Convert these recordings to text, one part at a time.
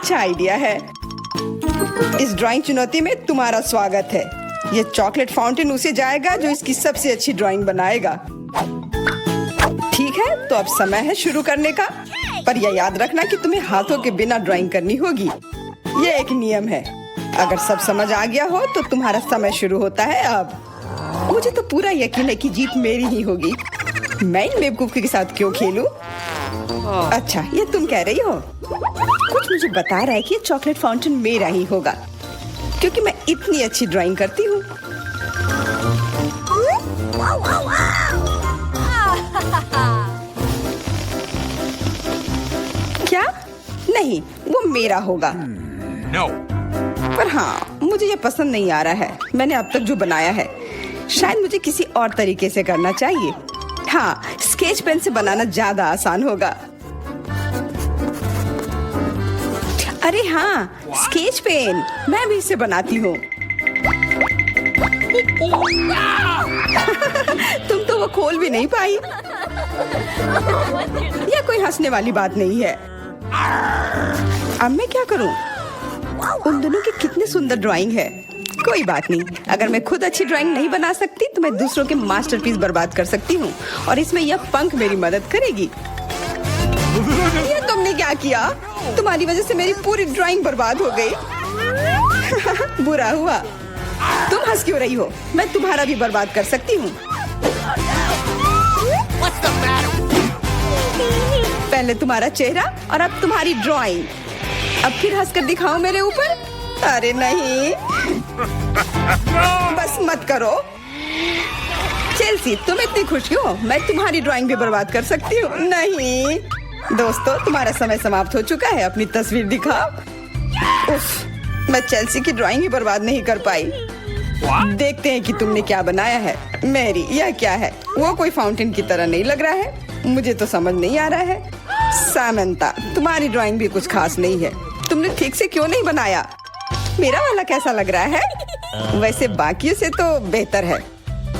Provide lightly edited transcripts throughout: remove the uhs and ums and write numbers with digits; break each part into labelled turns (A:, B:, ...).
A: अच्छा आइडिया है। इस ड्राइंग चुनौती में तुम्हारा स्वागत है। ये चॉकलेट फाउंटेन उसे जाएगा जो इसकी सबसे अच्छी ड्राइंग बनाएगा। ठीक है, तो अब समय है शुरू करने का। पर यह याद रखना कि तुम्हें हाथों के बिना ड्राइंग करनी होगी। ये एक नियम है। अगर सब समझ आ गया हो तो तुम्हारा समय शुरू होता है अब। मुझे तो पूरा यकीन है कि जीत मेरी ही होगी। मैं इन बेवकूफ के साथ क्यों खेलूं? अच्छा, ये तुम कह रही हो। कुछ मुझे बता रहा है कि ये चॉकलेट फाउंटेन मेरा ही होगा, क्योंकि मैं इतनी अच्छी ड्राइंग करती हूँ। क्या? नहीं, वो मेरा होगा।
B: No.
A: पर हाँ, मुझे ये पसंद नहीं आ रहा है। मैंने अब तक जो बनाया है, शायद मुझे किसी और तरीके से करना चाहिए। हाँ, स्केच पेन से बनाना ज्यादा आसान होगा। अरे हाँ, स्केच पेन, मैं भी इसे बनाती हूँ। तुम तो वो खोल भी नहीं पाई। यह कोई हंसने वाली बात नहीं है। अब मैं क्या करूँ? उन दोनों की कितनी सुंदर ड्राइंग है। कोई बात नहीं, अगर मैं खुद अच्छी ड्राइंग नहीं बना सकती तो मैं दूसरों के मास्टरपीस बर्बाद कर सकती हूँ, और इसमें यह पंख मेरी मदद करेगी। ये तुमने क्या किया? तुम्हारी वजह से मेरी पूरी ड्राइंग बर्बाद हो गई। बुरा हुआ। तुम हंस क्यों रही हो? मैं तुम्हारा भी बर्बाद कर सकती हूँ। पहले तुम्हारा चेहरा और अब तुम्हारी ड्राइंग। अब फिर हंसकर दिखाओ मेरे ऊपर। अरे नहीं, बस मत करो। चेल्सी, तुम इतनी खुश क्यों? मैं तुम्हारी ड्राइंग भी बर्बाद कर सकती हूँ। नहीं दोस्तों, तुम्हारा समय समाप्त हो चुका है। अपनी तस्वीर दिखाओ। उफ, मैं चेल्सी की ड्राइंग ही बर्बाद नहीं कर पाई। देखते हैं कि तुमने क्या बनाया है। मैरी, यह क्या है? वो कोई फाउंटेन की तरह नहीं लग रहा है। मुझे तो समझ नहीं आ रहा है। सामंता, तुम्हारी ड्राइंग भी कुछ खास नहीं है। तुमने ठीक से क्यों नहीं बनाया? मेरा वाला कैसा लग रहा है? वैसे बाकियों से तो बेहतर है,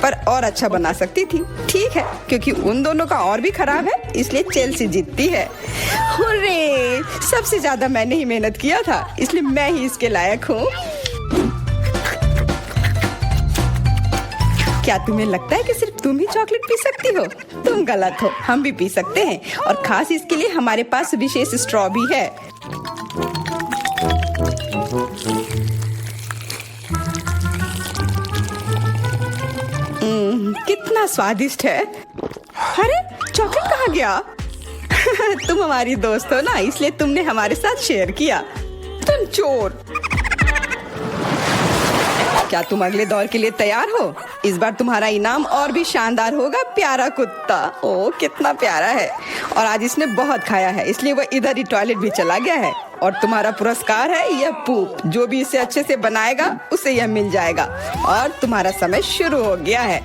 A: पर और अच्छा बना सकती थी। ठीक है, क्योंकि उन दोनों का और भी खराब है, इसलिए चेल्सी जीतती है। हुर्रे! सबसे ज्यादा मैंने ही मेहनत किया था, इसलिए मैं ही इसके लायक हूँ। क्या तुम्हें लगता है कि सिर्फ तुम ही चॉकलेट पी सकती हो? तुम गलत हो, हम भी पी सकते हैं, और खास इसके लिए हमारे पास विशेष स्ट्रॉ भी है। कितना स्वादिष्ट है। अरे, चॉकलेट कहाँ गया? तुम हमारी दोस्त हो ना, इसलिए तुमने हमारे साथ शेयर किया। तुम चोर। क्या तुम अगले दौर के लिए तैयार हो? इस बार तुम्हारा इनाम और भी शानदार होगा। प्यारा कुत्ता। ओ, कितना प्यारा है। और आज इसने बहुत खाया है, इसलिए वह इधर ही टॉयलेट भी चला गया है। और तुम्हारा पुरस्कार है यह पूप। जो भी इसे अच्छे से बनाएगा उसे यह मिल जाएगा। और तुम्हारा समय शुरू हो गया है।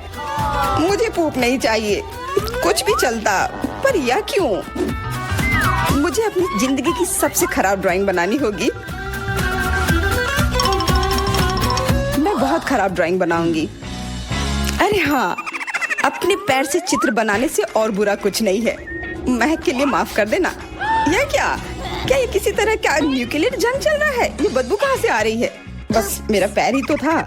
A: मुझे पूप नहीं चाहिए, कुछ भी चलता, पर यह क्यों? मुझे अपनी जिंदगी की सबसे खराब ड्राइंग बनानी होगी। मैं बहुत खराब ड्राइंग बनाऊंगी। अरे हाँ, अपने पैर से चित्र बनाने से और बुरा कुछ नहीं है। महक के लिए माफ कर देना। यह क्या ये किसी तरह क्या न्यूक्लियर जंग चल रहा है? ये बदबू कहाँ से आ रही है? बस मेरा पैर ही तो था।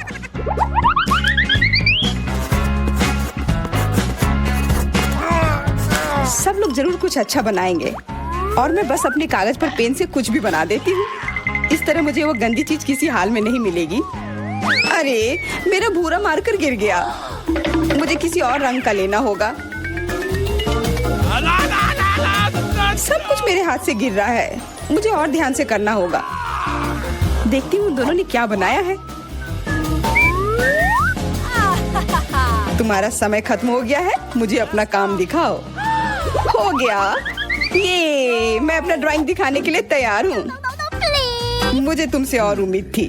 A: सब लोग जरूर कुछ अच्छा बनाएंगे, और मैं बस अपने कागज पर पेन से कुछ भी बना देती हूँ। इस तरह मुझे वो गंदी चीज किसी हाल में नहीं मिलेगी। अरे, मेरा भूरा मार्कर गिर गया। मुझे किसी और रंग का लेना होगा। सब कुछ मेरे हाथ से गिर रहा है। मुझे और ध्यान से करना होगा। देखती हूँ दोनों ने क्या बनाया है। तुम्हारा समय खत्म हो गया है। मुझे अपना काम दिखाओ। हो गया। ये मैं अपना ड्राइंग दिखाने के लिए तैयार हूँ। मुझे तुमसे और उम्मीद थी।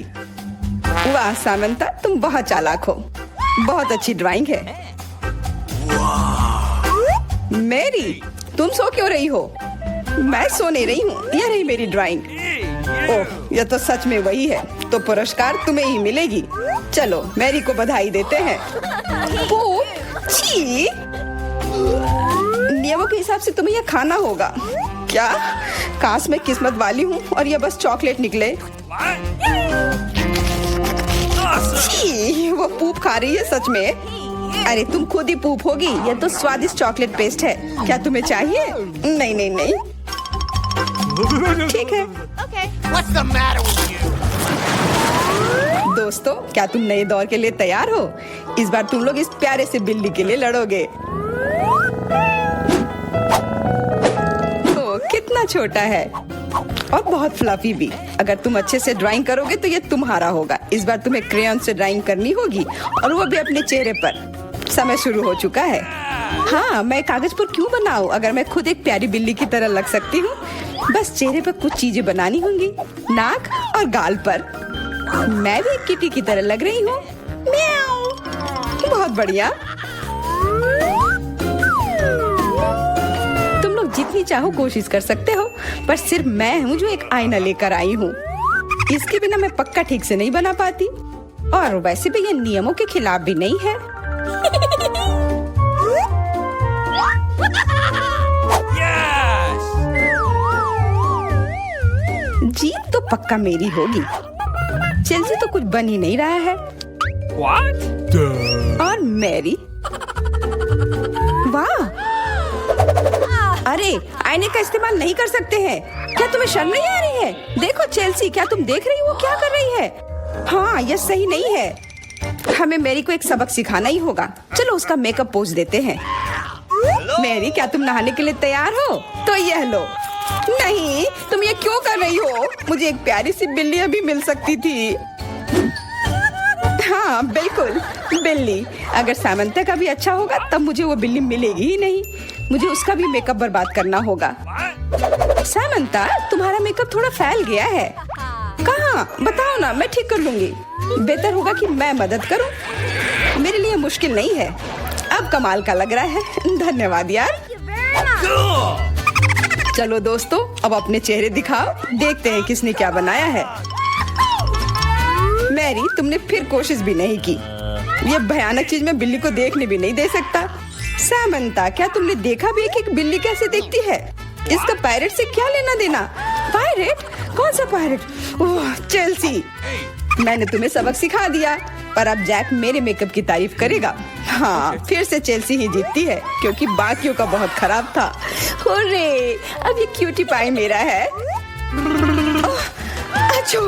A: वाह सामंता, तुम बहुत चालाक हो। बहुत अच्छी ड्राइंग है। मैरी, तुम सो क्यों रही हो? मैं सो नहीं रही हूँ। यह रही मेरी ड्राइंग। ओह, यह तो सच में वही है। तो पुरस्कार तुम्हें ही मिलेगी। चलो, मैरी को बधाई देते हैं। छी! नियमों के हिसाब से तुम्हें यह खाना होगा। क्या? काश मैं किस्मत वाली हूँ और ये बस चॉकलेट निकले। छी, वो पूप खा रही है सच में। अरे तुम खुद ही पूप होगी। ये तो स्वादिष्ट चॉकलेट पेस्ट है। क्या तुम्हें चाहिए? नहीं नहीं नहीं। ठीक है।
B: What's the matter with you?
A: दोस्तों, क्या तुम नए दौर के लिए तैयार हो? इस बार तुम लोग इस प्यारे से बिल्ली के लिए लड़ोगे। ओ, कितना छोटा है और बहुत फ्लफी भी। अगर तुम अच्छे से ड्राइंग करोगे तो ये तुम्हारा होगा। इस बार तुम्हें क्रेयॉन से ड्राइंग करनी होगी और वो भी अपने चेहरे पर। समय शुरू हो चुका है। हाँ, मैं कागज पर क्यों बनाऊं अगर मैं खुद एक प्यारी बिल्ली की तरह लग सकती हूँ। बस चेहरे पर कुछ चीजें बनानी होंगी, नाक और गाल पर। मैं भी एक किटी की तरह लग रही हूँ। म्याऊ। बहुत बढ़िया। तुम लोग जितनी चाहो कोशिश कर सकते हो, पर सिर्फ मैं हूँ जो एक आईना लेकर आई हूँ। इसके बिना मैं पक्का ठीक से नहीं बना पाती और वैसे भी ये नियमों के खिलाफ भी नहीं है। जीत तो पक्का मेरी होगी। चेल्सी तो कुछ बन ही नहीं रहा है।
B: What?
A: और मैरी, वाह! अरे, आईने का इस्तेमाल नहीं कर सकते हैं। क्या तुम्हें शर्म नहीं आ रही है? देखो चेल्सी, क्या तुम देख रही हो वो क्या कर रही है? हाँ, यह सही नहीं है। हमें मैरी को एक सबक सिखाना ही होगा। चलो उसका मेकअप पोज देते हैं। मैरी, क्या तुम नहाने के लिए तैयार हो? तो यह लो। नहीं, तुम ये क्यों कर रही हो? मुझे एक प्यारी सी बिल्ली अभी मिल सकती थी। हाँ बिल्कुल, बिल्ली। अगर सामंता का भी अच्छा होगा तब मुझे वो बिल्ली मिलेगी ही नहीं। मुझे उसका भी मेकअप बर्बाद करना होगा। सामंता, तुम्हारा मेकअप थोड़ा फैल गया है। कहाँ? बताओ ना, मैं ठीक कर लूंगी। बेहतर होगा कि मैं मदद करूं। मेरे लिए मुश्किल नहीं है। अब कमाल का लग रहा है। धन्यवाद यार। चलो दोस्तों, अब अपने चेहरे दिखाओ। देखते हैं किसने क्या बनाया है। मैरी, तुमने फिर कोशिश भी नहीं की। ये भयानक चीज मैं बिल्ली को देखने भी नहीं दे सकता। सामंता, क्या तुमने देखा भी है कि एक बिल्ली कैसे दिखती है? इसका पायरेट से क्या लेना देना? पायरेट? कौन सा पायरेट? ओह, चेल्सी, मैंने तुम्हें सबक सिखा दिया, पर अब जैक मेरे मेकअप की तारीफ करेगा। हाँ, फिर से चेल्सी ही जीतती है क्योंकि बाकियों का बहुत खराब था। हुर्रे, अब ये क्यूटी पाई मेरा है। अच्छो,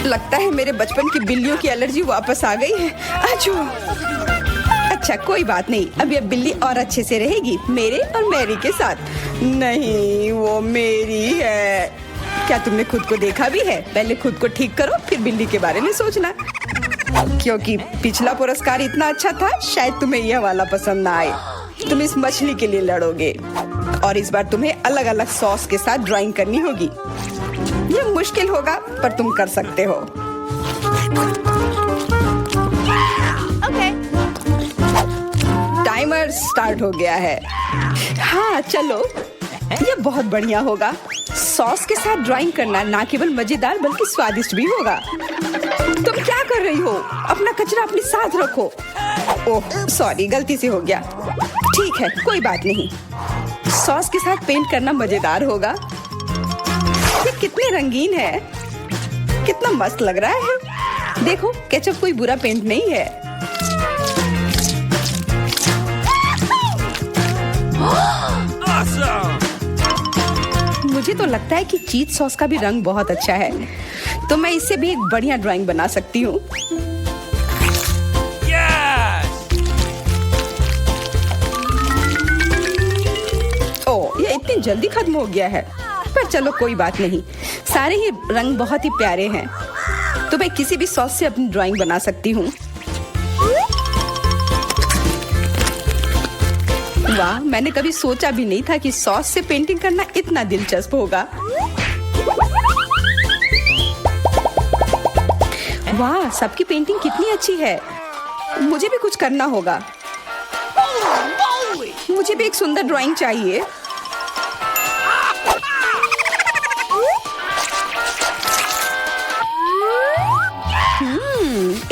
A: लगता है मेरे बचपन की बिल्लियों की एलर्जी वापस आ गई है। अच्छो। अच्छा, कोई बात नहीं। अब ये बिल्ली और अच्छे से रहेगी मेरे और मैरी के साथ। नहीं, वो मेरी है। क्या तुमने खुद को देखा भी है? पहले खुद को ठीक करो, फिर बिल्ली के बारे में सोचना। क्योंकि पिछला पुरस्कार इतना अच्छा था, शायद तुम्हें यह वाला पसंद ना आए। तुम इस मछली के लिए लड़ोगे और इस बार तुम्हें अलग अलग सॉस के साथ ड्राइंग करनी होगी। यह मुश्किल होगा, पर तुम कर सकते हो। टाइमर स्टार्ट हो गया है। हाँ चलो, ये बहुत बढ़िया होगा। सॉस के साथ ड्राइंग करना ना केवल मजेदार बल्कि स्वादिष्ट भी होगा। तुम क्या कर रही हो? अपना कचरा अपने साथ रखो। ओह सॉरी, गलती से हो गया। ठीक है, कोई बात नहीं। सॉस के साथ पेंट करना मजेदार होगा। ये कितने रंगीन है, कितना मस्त लग रहा है। देखो, केचप कोई बुरा पेंट नहीं है। मुझे तो लगता है कि चीज सॉस का भी रंग बहुत अच्छा है, तो मैं इससे भी एक बढ़िया ड्राइंग बना सकती हूँ। ओह, ये इतनी जल्दी खत्म हो गया है, पर चलो कोई बात नहीं। सारे ही रंग बहुत ही प्यारे हैं, तो मैं किसी भी सॉस से अपनी ड्राइंग बना सकती हूँ। वाह, मैंने कभी सोचा भी नहीं था कि सॉस से पेंटिंग करना इतना दिलचस्प होगा। वाह, सबकी पेंटिंग कितनी अच्छी है। मुझे भी कुछ करना होगा। मुझे भी एक सुंदर ड्राइंग चाहिए।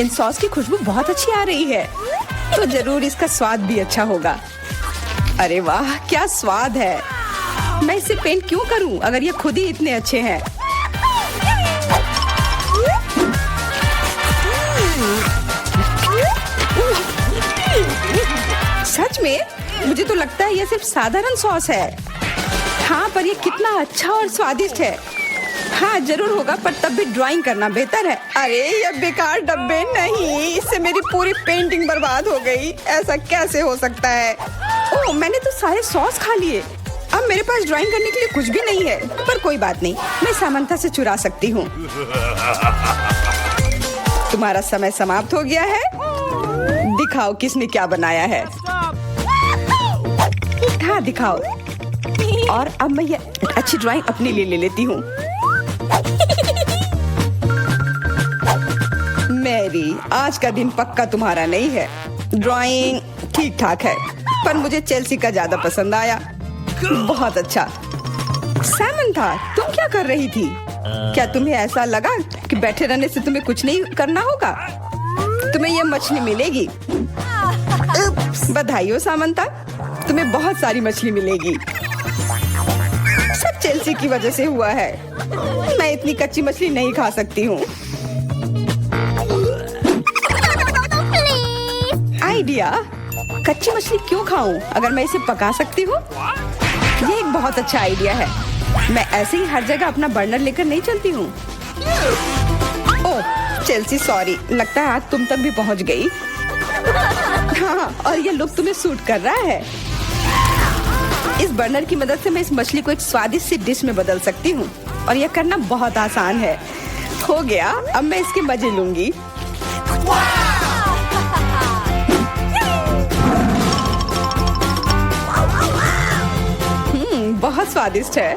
A: इन सॉस की खुशबू बहुत अच्छी आ रही है, तो जरूर इसका स्वाद भी अच्छा होगा। अरे वाह, क्या स्वाद है। मैं इसे पेंट क्यों करूं अगर ये खुद ही इतने अच्छे हैं। सच में मुझे तो लगता है ये सिर्फ साधारण सॉस है। हाँ, पर ये कितना अच्छा और स्वादिष्ट है। हाँ जरूर होगा, पर तब भी ड्राइंग करना बेहतर है। अरे ये बेकार डब्बे, नहीं, इससे मेरी पूरी पेंटिंग बर्बाद हो गई। ऐसा कैसे हो सकता है? ओह, मैंने तो सारे सॉस खा लिए। अब मेरे पास ड्राइंग करने के लिए कुछ भी नहीं है। पर कोई बात नहीं, मैं सामंथा से चुरा सकती हूँ। तुम्हारा समय समाप्त हो गया है। दिखाओ किसने क्या बनाया है। हाँ दिखाओ। और अब मैं ये अच्छी ड्राइंग अपने लिए ले लेती हूँ। मैरी, आज का दिन पक्का तुम्हारा नहीं है। ड्राइंग ठीक ठाक है, पर मुझे चेल्सी का ज्यादा पसंद आया। बहुत अच्छा। सामंथा, तुम क्या कर रही थी? क्या तुम्हें ऐसा लगा कि बैठे रहने से तुम्हें कुछ नहीं करना होगा? तुम्हें ये मछली मिलेगी। बधाई हो सामंथा, तुम्हें बहुत सारी मछली मिलेगी। सब चेल्सी की वजह से हुआ है। मैं इतनी कच्ची मछली नहीं खा सकती हूँ। आइडिया, कच्ची मछली क्यों खाऊं अगर मैं इसे पका सकती हूँ? ये एक बहुत अच्छा आइडिया है। मैं ऐसे ही हर जगह अपना बर्नर लेकर नहीं चलती हूँ। ओह चेल्सी, सॉरी, लगता है आज तुम तक भी पहुँच गई। हाँ, और ये लुक तुम्हें सूट कर रहा है। इस बर्नर की मदद से मैं इस मछली को एक स्वादिष्ट सी डिश में बदल सकती हूँ, और यह करना बहुत आसान है। हो गया, अब मैं इसके मजे लूंगी। बहुत स्वादिष्ट है।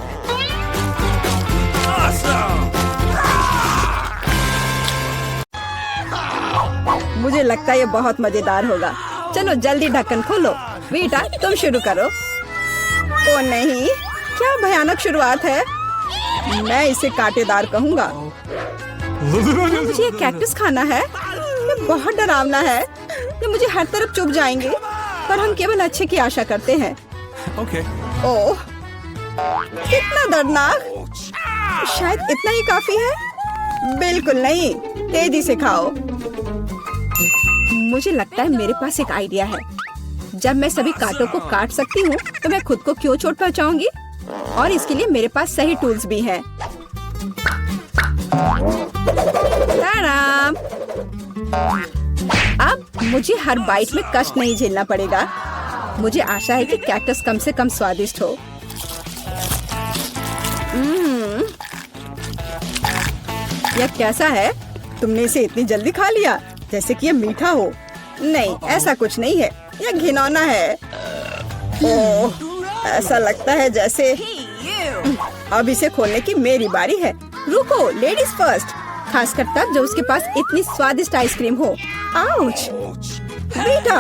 A: मुझे लगता है ये बहुत मजेदार होगा। चलो जल्दी ढक्कन खोलो। बेटा तुम शुरू करो। ओ नहीं, क्या भयानक शुरुआत है। मैं इसे कांटेदार कहूँगा। मुझे ये कैक्टस खाना है। ये बहुत डरावना है। ये मुझे हर तरफ चुभ जाएंगे, पर हम केवल अच्छे की आशा करते हैं। ओह, कितना दर्दनाक। शायद इतना ही काफी है। बिल्कुल नहीं, तेजी से खाओ। मुझे लगता है मेरे पास एक आइडिया है। जब मैं सभी कांटों को काट सकती हूँ, तो मैं खुद को क्यों चोट पहुँचाऊंगी? और इसके लिए मेरे पास सही टूल्स भी हैं। आराम। अब मुझे हर बाइट में कष्ट नहीं झेलना पड़ेगा। मुझे आशा है कि कैक्टस कम से कम स्वादिष्ट हो। यह कैसा है? तुमने इसे इतनी जल्दी खा लिया, जैसे कि यह मीठा हो। नहीं, ऐसा कुछ नहीं है। यह घिनौना है। ओह, ऐसा लगता है जैसे अब इसे खोलने की मेरी बारी है। रुको, लेडीज फर्स्ट। खासकर तब जब उसके पास इतनी स्वादिष्ट आइसक्रीम हो। आउच! बेटा,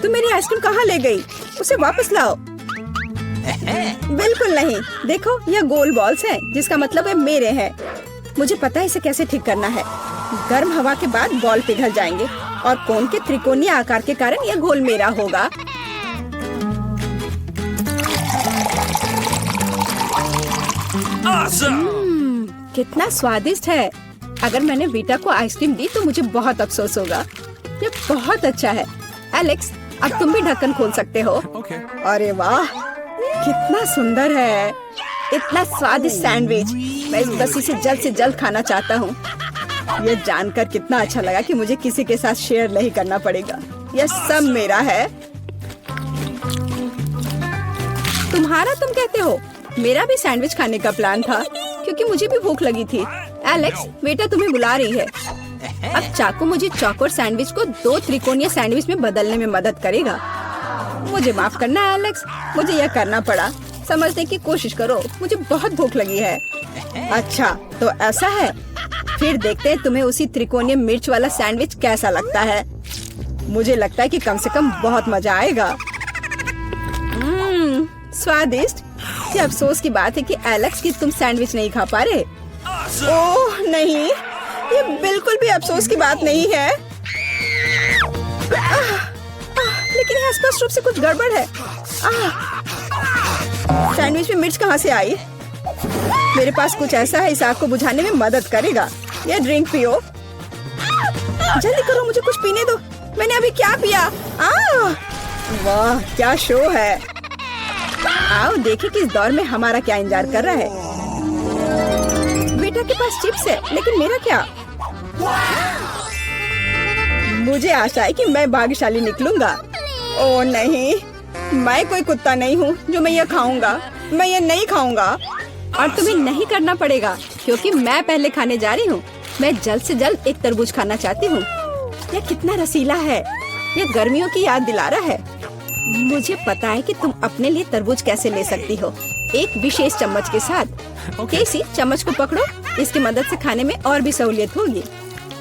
A: तुम मेरी आइसक्रीम कहाँ ले गई? उसे वापस लाओ। बिल्कुल नहीं। देखो, यह गोल बॉल्स हैं, जिसका मतलब है मेरे हैं। मुझे पता है इसे कैसे ठीक करना है। गर्म हवा के बाद बॉल पिघल जाएंगे, और कोन के त्रिकोणीय आकार के कारण यह घोल मेरा होगा। कितना स्वादिष्ट है। अगर मैंने वीटा को आइसक्रीम दी तो मुझे बहुत अफसोस होगा। ये बहुत अच्छा है। एलेक्स, अब तुम भी ढक्कन खोल सकते हो। अरे वाह, कितना सुंदर है। इतना स्वादिष्ट सैंडविच। मैं इस बस इसे जल्द से जल्द खाना चाहता हूँ। यह जानकर कितना अच्छा लगा कि मुझे किसी के साथ शेयर नहीं करना पड़ेगा। यह सब मेरा है। तुम्हारा तुम कहते हो? मेरा भी सैंडविच खाने का प्लान था, क्योंकि मुझे भी भूख लगी थी। एलेक्स, बेटा तुम्हें बुला रही है। अब चाकू मुझे चौकोर सैंडविच को 2 त्रिकोणीय सैंडविच में बदलने में मदद करेगा। मुझे माफ करना एलेक्स, मुझे यह करना पड़ा। समझने की कोशिश करो, मुझे बहुत भूख लगी है। अच्छा, तो ऐसा है। फिर देखते हैं तुम्हें उसी त्रिकोणीय मिर्च वाला सैंडविच कैसा लगता है। मुझे लगता है कि कम से कम बहुत मजा आएगा। स्वादिष्ट। ये अफसोस की बात है कि एलेक्स की तुम सैंडविच नहीं खा पा रहे। ओह नहीं, ये बिल्कुल भी अफसोस की बात नहीं है। लेकिन यहाँ स्पष्ट रूप से कुछ गड़बड़ है। सैंडविच में मिर्च कहाँ से आई? मेरे पास कुछ ऐसा है इस आग को बुझाने में मदद करेगा। ये ड्रिंक पियो। जल्दी करो, मुझे कुछ पीने दो। मैंने अभी क्या पिया? वाह क्या शो है। आओ देखें कि इस दौर में हमारा क्या इंतजार कर रहा है। बेटा के पास चिप्स है, लेकिन मेरा क्या? मुझे आशा है कि मैं भाग्यशाली निकलूंगा। ओह नहीं, मैं कोई कुत्ता नहीं हूँ जो मैं ये खाऊंगा। मैं ये नहीं खाऊंगा। और तुम्हें नहीं करना पड़ेगा क्योंकि मैं पहले खाने जा रही हूँ। मैं जल्द से जल्द एक तरबूज खाना चाहती हूँ। यह कितना रसीला है। यह गर्मियों की याद दिला रहा है। मुझे पता है कि तुम अपने लिए तरबूज कैसे ले सकती हो, एक विशेष चम्मच के साथ। केसी, चम्मच को पकड़ो। इसकी मदद से खाने में और भी सहूलियत होगी।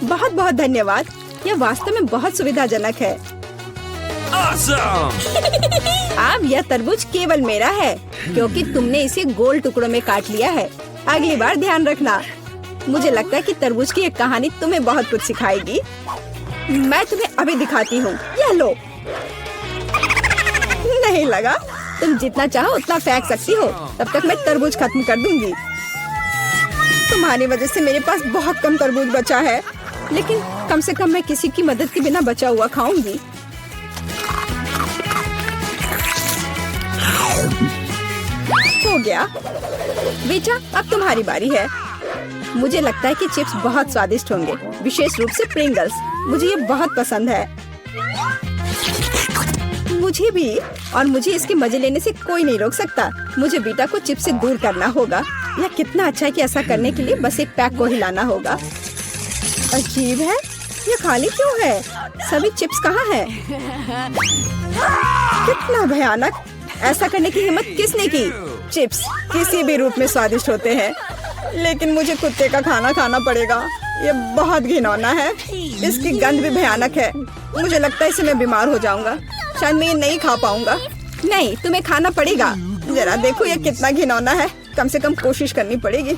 A: बहुत बहुत धन्यवाद। यह वास्तव में बहुत सुविधाजनक है। अब यह तरबूज केवल मेरा है क्योंकि तुमने इसे गोल टुकड़ों में काट लिया है। अगली बार ध्यान रखना। मुझे लगता है कि तरबूज की एक कहानी तुम्हें बहुत कुछ सिखाएगी। मैं तुम्हें अभी दिखाती हूँ। यह लो। नहीं लगा? तुम जितना चाहो उतना फेंक सकती हो। तब तक मैं तरबूज खत्म कर दूंगी। तुम्हारी वजह से मेरे पास बहुत कम तरबूज बचा है, लेकिन कम से कम मैं किसी की मदद के बिना बचा हुआ खाऊंगी। हो गया। बेटा, अब तुम्हारी बारी है। मुझे लगता है कि चिप्स बहुत स्वादिष्ट होंगे, विशेष रूप से प्रिंगल्स। मुझे ये बहुत पसंद है। मुझे भी। और मुझे इसके मजे लेने से कोई नहीं रोक सकता। मुझे बीटा को चिप्स से दूर करना होगा। यह कितना अच्छा है कि ऐसा करने के लिए बस एक पैक को हिलाना होगा। अजीब है, ये खाली क्यों है? सभी चिप्स कहाँ हैं? कितना भयानक। ऐसा करने की हिम्मत किसने की? चिप्स किसी भी रूप में स्वादिष्ट होते हैं, लेकिन मुझे कुत्ते का खाना खाना पड़ेगा। ये बहुत घिनौना है। इसकी गंध भी भयानक है। मुझे लगता है इससे मैं बीमार हो जाऊंगा। शायद मैं ये नहीं खा पाऊंगा। नहीं, तुम्हें खाना पड़ेगा। जरा देखो ये कितना घिनौना है। कम से कम कोशिश करनी पड़ेगी।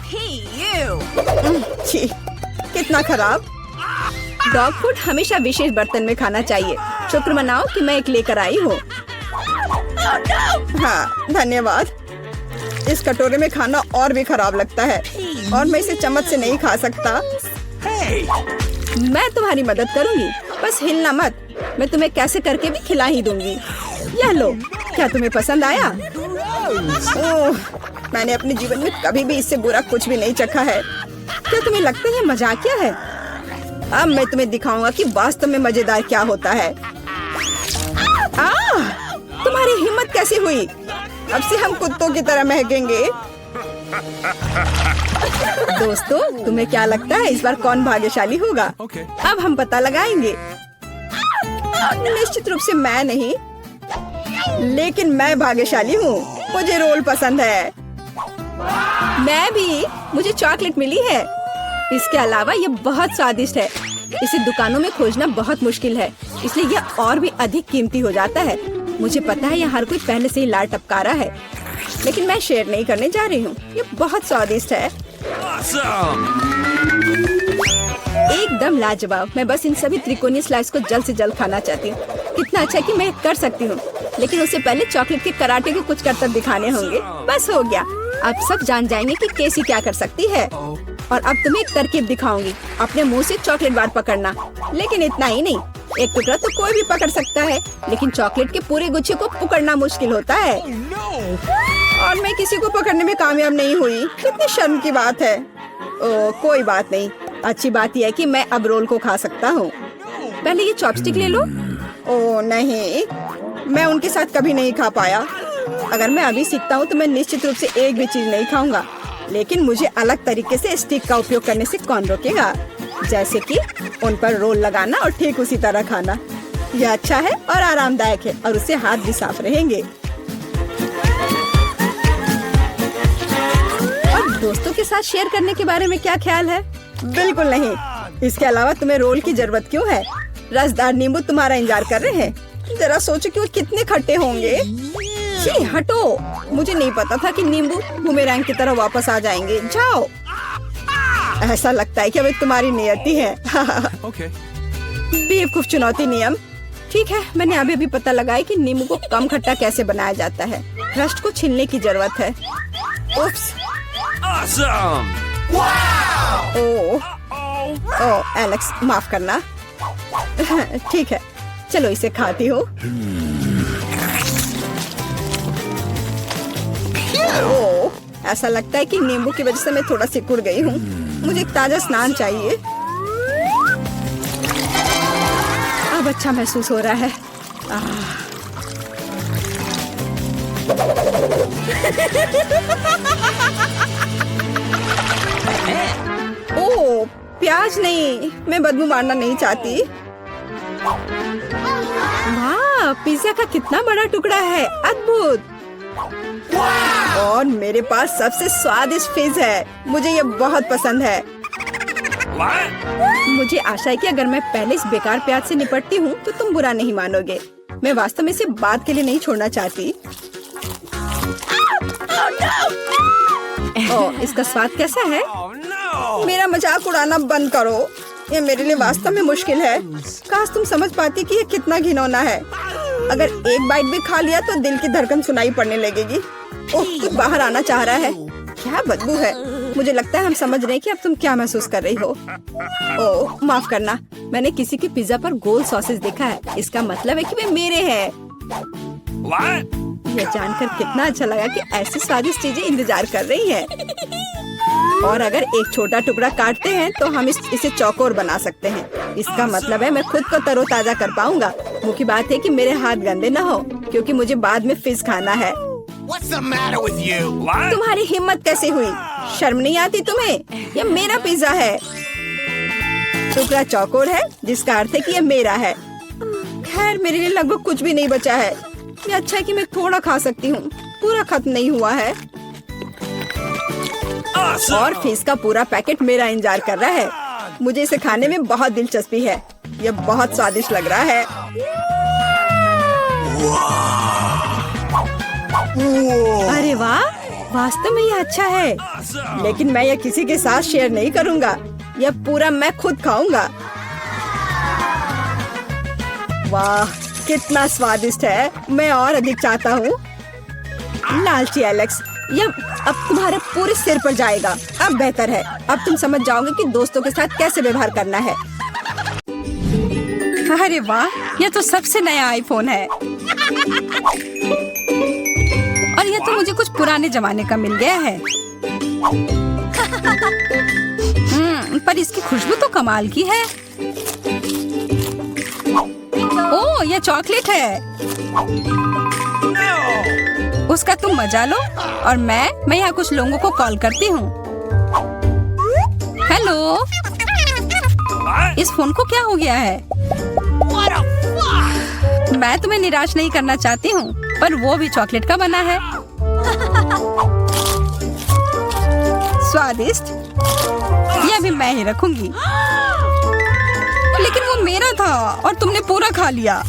A: छी, कितना खराब। डॉग फूड हमेशा विशेष बर्तन में खाना चाहिए। शुक्र मनाओ कि मैं एक लेकर आई हूँ। हाँ धन्यवाद। इस कटोरे में खाना और भी खराब लगता है और मैं इसे चम्मच से नहीं खा सकता। मैं तुम्हारी मदद करूंगी, बस हिलना मत। मैं तुम्हें कैसे करके भी खिला ही दूंगी। यह लो। क्या तुम्हें पसंद आया? ओह, मैंने अपने जीवन में कभी भी इससे बुरा कुछ भी नहीं चखा है। क्या तुम्हें लगता है ये मजाकिया है? अब मैं तुम्हें दिखाऊंगा कि वास्तव में मजेदार क्या होता है। तुम्हारी हिम्मत कैसे हुई? अब से हम कुत्तों की तरह महकेंगे। दोस्तों, तुम्हें क्या लगता है इस बार कौन भाग्यशाली होगा? अब हम पता लगाएंगे। निश्चित रूप से मैं नहीं, लेकिन मैं भाग्यशाली हूँ। मुझे रोल पसंद है। मैं भी। मुझे चॉकलेट मिली है। इसके अलावा ये बहुत स्वादिष्ट है। इसे दुकानों में खोजना बहुत मुश्किल है, इसलिए यह और भी अधिक कीमती हो जाता है। मुझे पता है यह हर कोई पहले से ही लार टपका रहा है, लेकिन मैं शेयर नहीं करने जा रही हूँ। ये बहुत स्वादिष्ट है। एकदम लाजवाब। मैं बस इन सभी त्रिकोणीय स्लाइस को जल्द से जल्द खाना चाहती हूँ। कितना अच्छा कि मैं कर सकती हूँ, लेकिन उससे पहले चॉकलेट के कराटे को कुछ करतब दिखाने होंगे। बस हो गया। अब सब जान जाएंगे कि केसी क्या कर सकती है। और अब तुम्हें एक तरकीब दिखाऊंगी। अपने मुंह से चॉकलेट बार पकड़ना, लेकिन इतना ही नहीं। एक टुकड़ा तो कोई भी पकड़ सकता है, लेकिन चॉकलेट के पूरे गुच्छे को पकड़ना मुश्किल होता है। और मैं किसी को पकड़ने में कामयाब नहीं हुई। कितनी शर्म की बात है। ओह, कोई बात नहीं। अच्छी बात यह है कि मैं अब रोल को खा सकता हूँ। पहले ये चॉपस्टिक ले लो। ओह नहीं, मैं उनके साथ कभी नहीं खा पाया। अगर मैं अभी सीखता हूँ तो मैं निश्चित रूप से एक भी चीज नहीं खाऊंगा, लेकिन मुझे अलग तरीके से स्टिक का उपयोग करने से कौन रोकेगा? जैसे कि उन पर रोल लगाना और ठीक उसी तरह खाना। यह अच्छा है और आरामदायक है, और उससे हाथ भी साफ रहेंगे। और दोस्तों के साथ शेयर करने के बारे में क्या ख्याल है? बिल्कुल नहीं। इसके अलावा तुम्हें रोल की जरूरत क्यों है? रसदार नींबू तुम्हारा इंतजार कर रहे हैं। जरा सोचो कि वो कितने खट्टे होंगे। छी, हटो। मुझे नहीं पता था कि नींबू बूमेरैंग की तरह वापस आ जाएंगे। जाओ। ऐसा लगता है कि अब तुम्हारी नियति है। बेवकूफ चुनौती नियम। ठीक है, मैंने अभी अभी पता लगाया कि नींबू को कम खट्टा कैसे बनाया जाता है। क्रस्ट को छीलने की जरूरत है। उफ्स।
B: Awesome!
A: ओह एलेक्स, माफ करना। ठीक है, चलो इसे खाती हूँ। ओह, ऐसा लगता है कि नींबू की वजह से मैं थोड़ा सिकुड़ गई हूँ। मुझे एक ताजा स्नान चाहिए। अब अच्छा महसूस हो रहा है। ओह, प्याज नहीं, मैं बदबू मारना नहीं चाहती। वाह, पिज्जा का कितना बड़ा टुकड़ा है, अद्भुत। और मेरे पास सबसे स्वादिष्ट फिज है, मुझे ये बहुत पसंद है। मुझे आशा है कि अगर मैं पहले इस बेकार प्याज से निपटती हूँ तो तुम बुरा नहीं मानोगे। मैं वास्तव में इसे बाद के लिए नहीं छोड़ना चाहती। ओह, इसका स्वाद कैसा है? मेरा मजाक उड़ाना बंद करो, ये मेरे लिए वास्तव में मुश्किल है। काश तुम समझ पाती कि ये कितना घिनौना है। अगर एक बाइट भी खा लिया तो दिल की धड़कन सुनाई पड़ने लगेगी। ओह, कुछ बाहर आना चाह रहा है। क्या बदबू है। मुझे लगता है हम समझ रहे हैं कि अब तुम क्या महसूस कर रही हो। ओह, माफ करना, मैंने किसी के पिज्जा पर गोल सॉसेज देखा है। इसका मतलब है कि वे मेरे हैं। यह जानकर कितना अच्छा लगा कि ऐसी स्वादिष्ट चीजें इंतजार कर रही हैं। और अगर एक छोटा टुकड़ा काटते हैं तो हम इसे चौकोर बना सकते हैं। इसका मतलब है मैं खुद को तरोताजा कर पाऊंगा। मुख्य बात है कि मेरे हाथ गंदे न हो, क्योंकि मुझे बाद में फिज खाना है।
B: What's the matter with you?
A: तुम्हारी हिम्मत कैसे हुई? शर्म नहीं आती तुम्हें? यह मेरा पिज्जा है। टुकड़ा चौकोर है, जिसका अर्थ है कि यह मेरा है। खैर, मेरे लिए लगभग कुछ भी नहीं बचा है। ये अच्छा है कि मैं थोड़ा खा सकती हूँ, पूरा खत्म नहीं हुआ है। और फिश का पूरा पैकेट मेरा इंतजार कर रहा है। मुझे इसे खाने में बहुत दिलचस्पी है। यह बहुत स्वादिष्ट लग रहा है। अरे वाह, वास्तव में यह अच्छा है, लेकिन मैं यह किसी के साथ शेयर नहीं करूंगा। यह पूरा मैं खुद खाऊंगा। वाह, कितना स्वादिष्ट है। मैं और अधिक चाहता हूँ। लालची एलेक्स, यह अब तुम्हारे पूरे सिर पर जाएगा। अब बेहतर है, अब तुम समझ जाओगे कि दोस्तों के साथ कैसे व्यवहार करना है। अरे वाह, यह तो सबसे नया आईफोन है। और यह तो मुझे कुछ पुराने जमाने का मिल गया है। पर इसकी खुशबू तो कमाल की है। ओह, यह चॉकलेट है। उसका तुम मजा लो और मैं यहाँ कुछ लोगों को कॉल करती हूँ। हेलो, इस फोन को क्या हो गया है? मैं तुम्हें निराश नहीं करना चाहती हूँ, पर वो भी चॉकलेट का बना है। स्वादिष्ट, यह भी मैं ही रखूंगी। लेकिन वो मेरा था और तुमने पूरा खा लिया।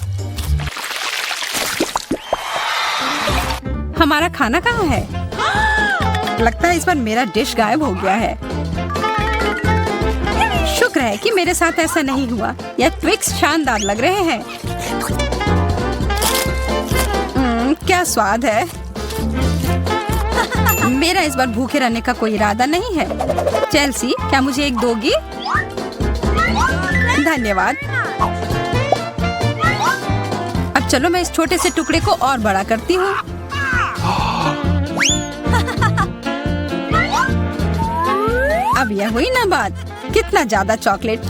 A: हमारा खाना कहाँ है? लगता है इस बार मेरा डिश गायब हो गया है। शुक्र है कि मेरे साथ ऐसा नहीं हुआ। यह ट्विक्स शानदार लग रहे हैं। क्या स्वाद है। मेरा इस बार भूखे रहने का कोई इरादा नहीं है। चेल्सी, क्या मुझे एक दोगी? धन्यवाद। अब चलो मैं इस छोटे से टुकड़े को और बड़ा करती हूँ। अब यह हुई ना बात। कितना ज्यादा चॉकलेट।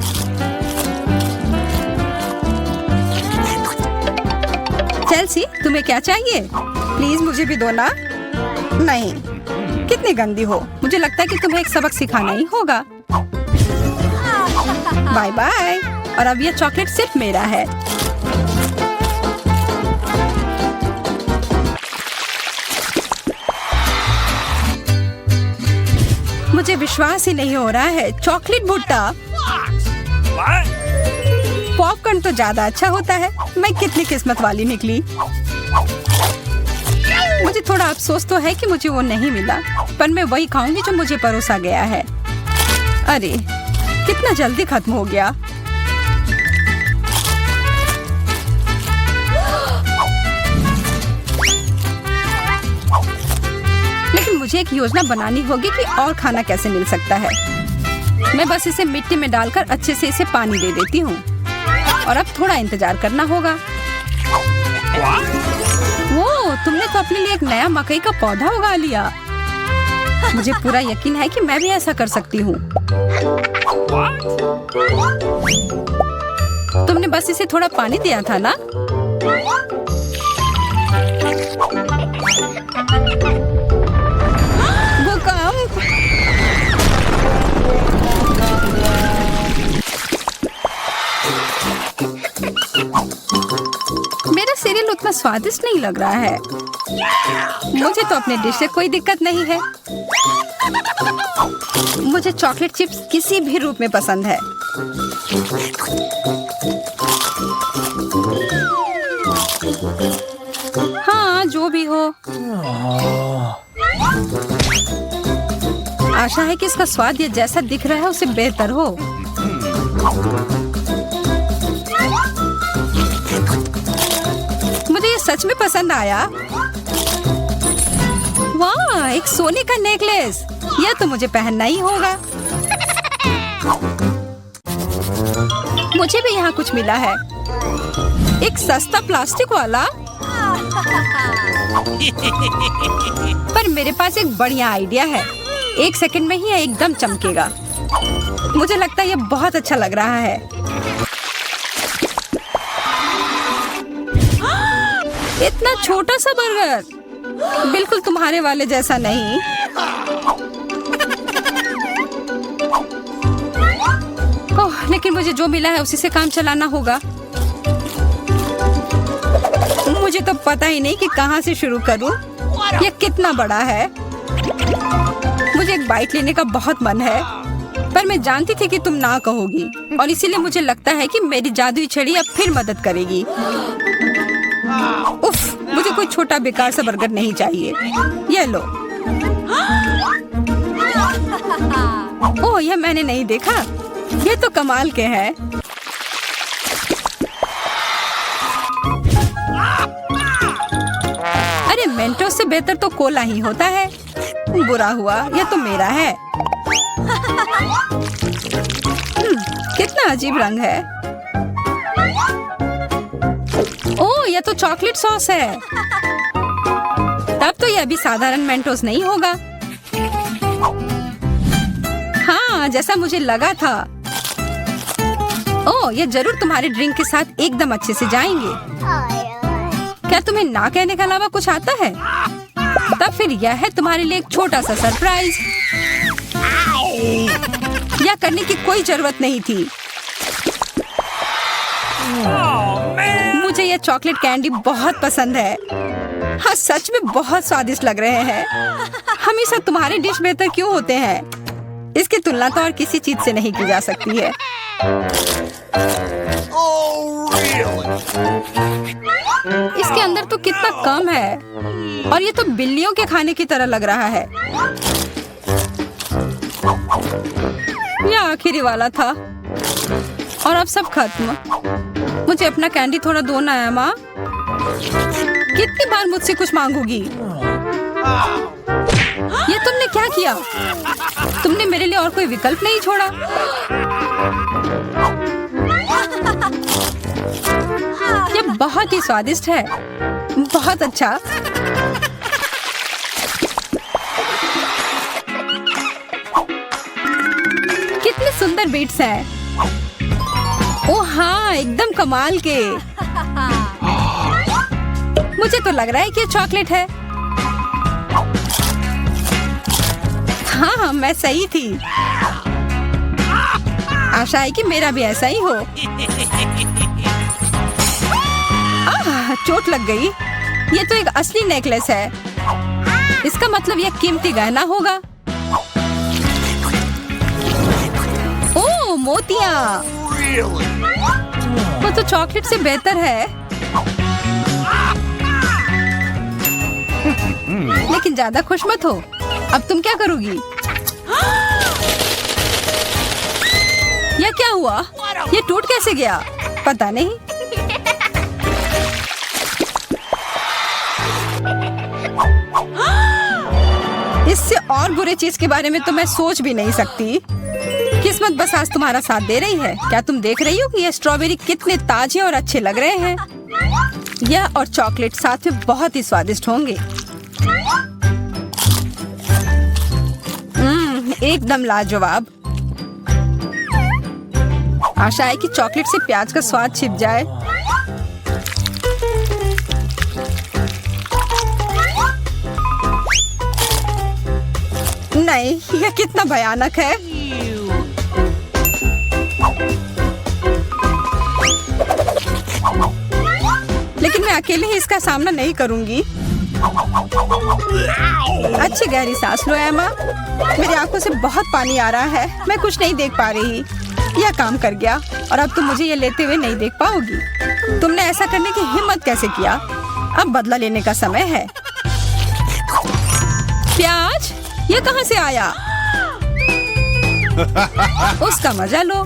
A: चेल्सी, तुम्हें क्या चाहिए? प्लीज मुझे भी दो ना। नहीं, कितनी गंदी हो। मुझे लगता है कि तुम्हें एक सबक सिखाना ही होगा। Bye bye. और अब यह चॉकलेट सिर्फ मेरा है। मुझे विश्वास ही नहीं हो रहा है। चॉकलेट भुट्टा। पॉपकॉर्न तो ज्यादा अच्छा होता है। मैं कितनी किस्मत वाली निकली। मुझे थोड़ा अफसोस तो है कि मुझे वो नहीं मिला, पर मैं वही खाऊंगी जो मुझे परोसा गया है। अरे, कितना जल्दी खत्म हो गया।
C: मुझे एक योजना बनानी होगी कि और खाना कैसे मिल सकता है। मैं बस इसे मिट्टी में डालकर अच्छे से इसे पानी दे देती हूँ और अब थोड़ा इंतजार करना होगा। वो तुमने तो अपने लिए एक नया मकई का पौधा उगा लिया। मुझे पूरा यकीन है कि मैं भी ऐसा कर सकती हूँ। तुमने बस इसे थोड़ा पानी दिया था ना? भूकंप! मेरा सीरियल उतना स्वादिष्ट नहीं लग रहा है। मुझे तो अपने डिश से कोई दिक्कत नहीं है। मुझे चॉकलेट चिप्स किसी भी रूप में पसंद है। हाँ, जो भी हो। आशा है कि इसका स्वाद ये जैसा दिख रहा है उससे बेहतर हो। मुझे ये सच में पसंद आया। वाह, एक सोने का नेकलेस। यह तो मुझे पहनना ही होगा। मुझे भी यहाँ कुछ मिला है। एक सस्ता प्लास्टिक वाला। पर मेरे पास एक बढ़िया आइडिया है। 1 सेकंड में ही यह एकदम चमकेगा। मुझे लगता है यह बहुत अच्छा लग रहा है। इतना छोटा सा बर्गर, बिल्कुल तुम्हारे वाले जैसा नहीं। ओह, लेकिन मुझे जो मिला है उसी से काम चलाना होगा। मुझे तो पता ही नहीं कि कहाँ से शुरू करूं। यह कितना बड़ा है। मुझे एक बाइट लेने का बहुत मन है, पर मैं जानती थी कि तुम ना कहोगी और इसीलिए मुझे लगता है कि मेरी जादुई छड़ी अब फिर मदद करेगी। उफ, मुझे कोई छोटा बेकार सा बर्गर नहीं चाहिए। ये लो। ओह, यह मैंने नहीं देखा। ये तो कमाल के हैं। अरे, मेंटोस से बेहतर तो कोला ही होता है। बुरा हुआ, यह तो मेरा है। कितना अजीब रंग है। ओह, यह तो चॉकलेट सॉस है। तब तो यह भी साधारण मेंटोस नहीं होगा। हाँ, जैसा मुझे लगा था। ओह, यह जरूर तुम्हारे ड्रिंक के साथ एकदम अच्छे से जाएंगे। क्या तुम्हें ना कहने के अलावा कुछ आता है? तब फिर यह है तुम्हारे लिए एक छोटा सा सरप्राइज। यह करने की कोई जरूरत नहीं थी। मुझे यह चॉकलेट कैंडी बहुत पसंद है। हाँ, सच में बहुत स्वादिष्ट लग रहे हैं। हमेशा तुम्हारे डिश बेहतर क्यों होते हैं? इसकी तुलना तो और किसी चीज से नहीं की जा सकती है। इसके अंदर तो कितना कम है और ये तो बिल्लियों के खाने की तरह लग रहा है। यह आखिरी वाला था और अब सब खत्म। मुझे अपना कैंडी थोड़ा दो ना है माँ। कितनी बार मुझसे कुछ मांगोगी? ये तुमने क्या किया? तुमने मेरे लिए और कोई विकल्प नहीं छोड़ा। ये बहुत ही स्वादिष्ट है। बहुत अच्छा। कितने सुंदर बीट्स हैं। ओह हाँ, एकदम कमाल के। मुझे तो लग रहा है कि ये चॉकलेट है। हाँ, मैं सही थी। आशा है कि मेरा भी ऐसा ही हो। चोट लग गई। ये तो एक असली नेकलेस है। इसका मतलब यह कीमती गहना होगा। ओह, मोतियाँ। वो तो चॉकलेट से बेहतर है। लेकिन ज्यादा खुश मत हो। अब तुम क्या करोगी? यह क्या हुआ? ये टूट कैसे गया? पता नहीं। इससे और बुरे चीज के बारे में तो मैं सोच भी नहीं सकती। किस्मत बस आज तुम्हारा साथ दे रही है। क्या तुम देख रही हो कि ये स्ट्रॉबेरी कितने ताजे और अच्छे लग रहे हैं? यह और चॉकलेट साथ में बहुत ही स्वादिष्ट होंगे। एकदम लाजवाब। आशा है कि चॉकलेट से प्याज का स्वाद छिप जाए। नहीं, यह कितना भयानक है। लेकिन मैं अकेले ही इसका सामना नहीं करूंगी। अच्छी गहरी सांस लो एमा। मेरी आंखों से बहुत पानी आ रहा है। मैं कुछ नहीं देख पा रही। यह काम कर गया और अब तुम मुझे ये लेते हुए नहीं देख पाओगी। तुमने ऐसा करने की हिम्मत कैसे किया? अब बदला लेने का समय है। प्याज, ये कहां से आया? उसका मजा लो।